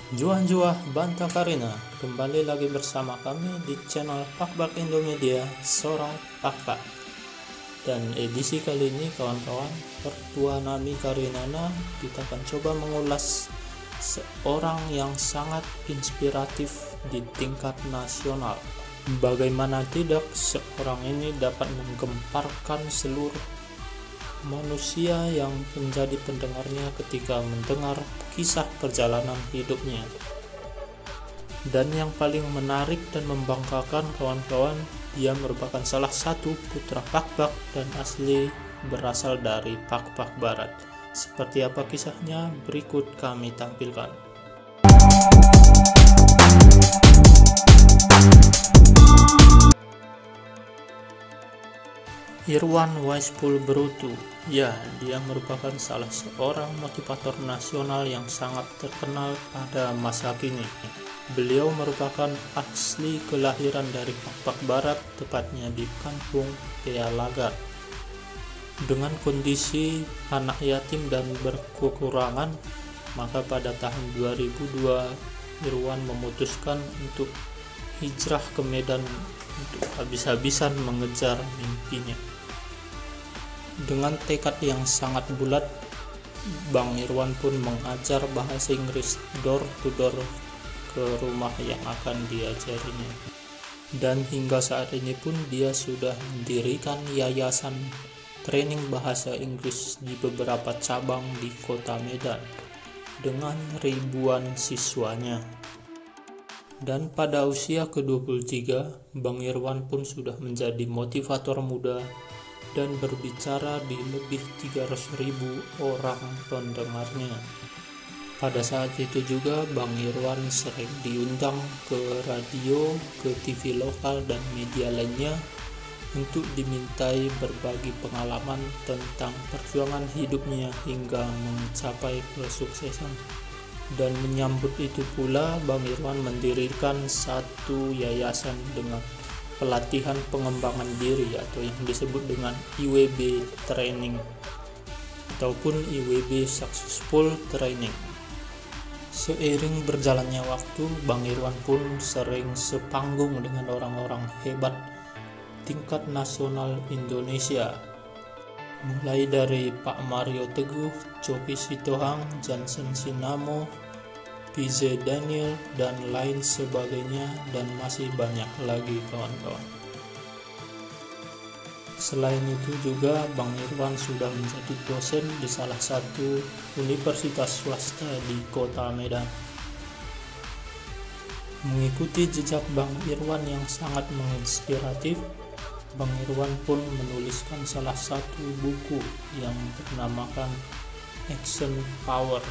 Juah-juah Banta Karina, kembali lagi bersama kami di channel Pakbak Indomedia Sora Pakbak. Dan edisi kali ini kawan-kawan, Pertua Nami Karinana, kita akan coba mengulas seorang yang sangat inspiratif di tingkat nasional. Bagaimana tidak, seorang ini dapat menggemparkan seluruh manusia yang menjadi pendengarnya ketika mendengar kisah perjalanan hidupnya. Dan yang paling menarik dan membanggakan kawan-kawan, dia merupakan salah satu putra Pakbak dan asli berasal dari Pakbak Barat. Seperti apa kisahnya, berikut kami tampilkan. Irwan Wijspul Berutu, ya, dia merupakan salah seorang motivator nasional yang sangat terkenal pada masa kini. Beliau merupakan asli kelahiran dari Pakbak Barat, tepatnya di kampung Pealagar. Dengan kondisi anak yatim dan berkekurangan, maka pada tahun 2002 Irwan memutuskan untuk hijrah ke Medan untuk habis-habisan mengejar mimpinya. Dengan tekad yang sangat bulat, Bang Irwan pun mengajar bahasa Inggris door to door ke rumah yang akan diajarinya. Dan hingga saat ini pun dia sudah mendirikan yayasan training bahasa Inggris di beberapa cabang di kota Medan dengan ribuan siswanya. Dan pada usia ke-23, Bang Irwan pun sudah menjadi motivator muda dan berbicara di lebih 300.000 orang pendengarnya. Pada saat itu juga Bang Irwan sering diundang ke radio, ke TV lokal dan media lainnya untuk dimintai berbagi pengalaman tentang perjuangan hidupnya hingga mencapai kesuksesan. Dan menyambut itu pula Bang Irwan mendirikan satu yayasan dengan pelatihan pengembangan diri atau yang disebut dengan IWB Training ataupun IWB Successful Training. Seiring berjalannya waktu, Bang Irwan pun sering sepanggung dengan orang-orang hebat tingkat nasional Indonesia, mulai dari Pak Mario Teguh, Coki Sitohang, Johnson Sinamo, PJ Daniel, dan lain sebagainya, dan masih banyak lagi kawan-kawan. Selain itu juga Bang Irwan sudah menjadi dosen di salah satu universitas swasta di kota Medan. Mengikuti jejak Bang Irwan yang sangat menginspiratif, Bang Irwan pun menuliskan salah satu buku yang bernamakan Action Power,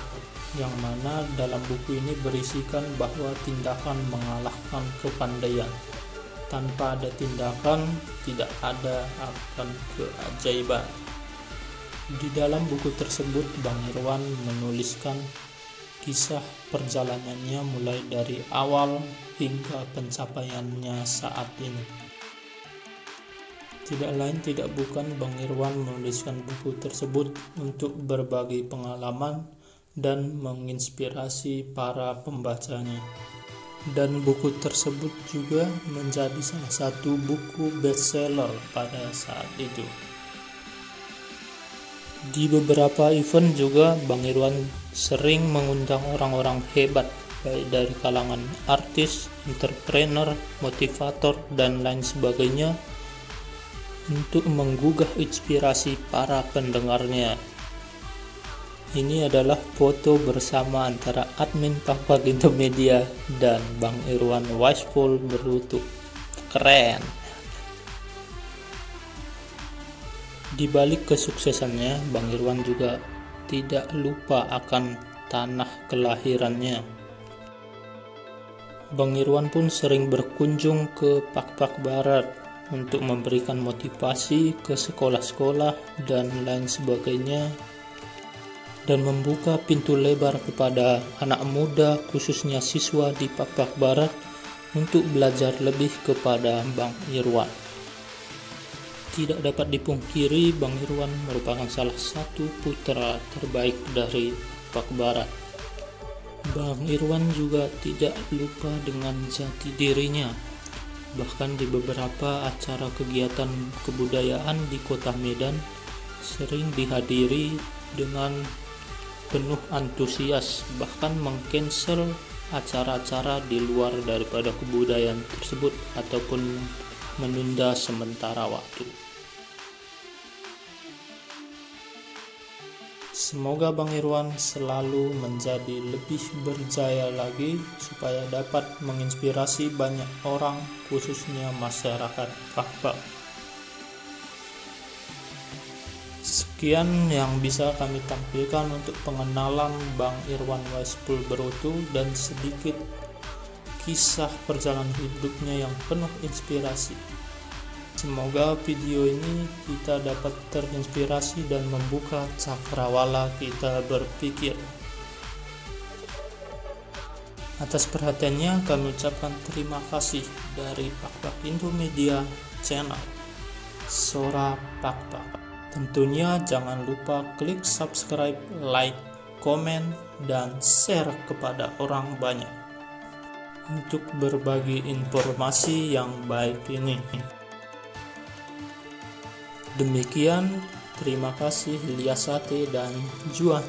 yang mana dalam buku ini berisikan bahwa tindakan mengalahkan kepandaian. Tanpa ada tindakan, tidak ada akan keajaiban. Di dalam buku tersebut, Bang Irwan menuliskan kisah perjalanannya mulai dari awal hingga pencapaiannya saat ini. Tidak lain tidak bukan Bang Irwan menuliskan buku tersebut untuk berbagi pengalaman dan menginspirasi para pembacanya. Dan buku tersebut juga menjadi salah satu buku bestseller pada saat itu. Di beberapa event juga Bang Irwan sering mengundang orang-orang hebat, baik dari kalangan artis, entrepreneur, motivator, dan lain sebagainya, untuk menggugah inspirasi para pendengarnya. Ini adalah foto bersama antara admin Pakbak Indomedia dan Bang Irwan Wijspul Berutu. Keren. Di balik kesuksesannya, Bang Irwan juga tidak lupa akan tanah kelahirannya. Bang Irwan pun sering berkunjung ke Pakbak Barat untuk memberikan motivasi ke sekolah-sekolah dan lain sebagainya, dan membuka pintu lebar kepada anak muda, khususnya siswa di Pakbak Barat, untuk belajar lebih kepada Bang Irwan. Tidak dapat dipungkiri, Bang Irwan merupakan salah satu putra terbaik dari Pakbak Barat. Bang Irwan juga tidak lupa dengan jati dirinya. Bahkan di beberapa acara kegiatan kebudayaan di kota Medan sering dihadiri dengan penuh antusias, bahkan mengcancel acara-acara di luar daripada kebudayaan tersebut ataupun menunda sementara waktu. Semoga Bang Irwan selalu menjadi lebih berjaya lagi supaya dapat menginspirasi banyak orang, khususnya masyarakat Pak. Sekian yang bisa kami tampilkan untuk pengenalan Bang Irwan Waispul Broto dan sedikit kisah perjalanan hidupnya yang penuh inspirasi. Semoga video ini kita dapat terinspirasi dan membuka cakrawala kita berpikir. Atas perhatiannya kami ucapkan terima kasih dari Pak Indomedia Channel Suara Pak. Tentunya jangan lupa klik subscribe, like, komen, dan share kepada orang banyak untuk berbagi informasi yang baik ini. Demikian, terima kasih Liasate dan Juan.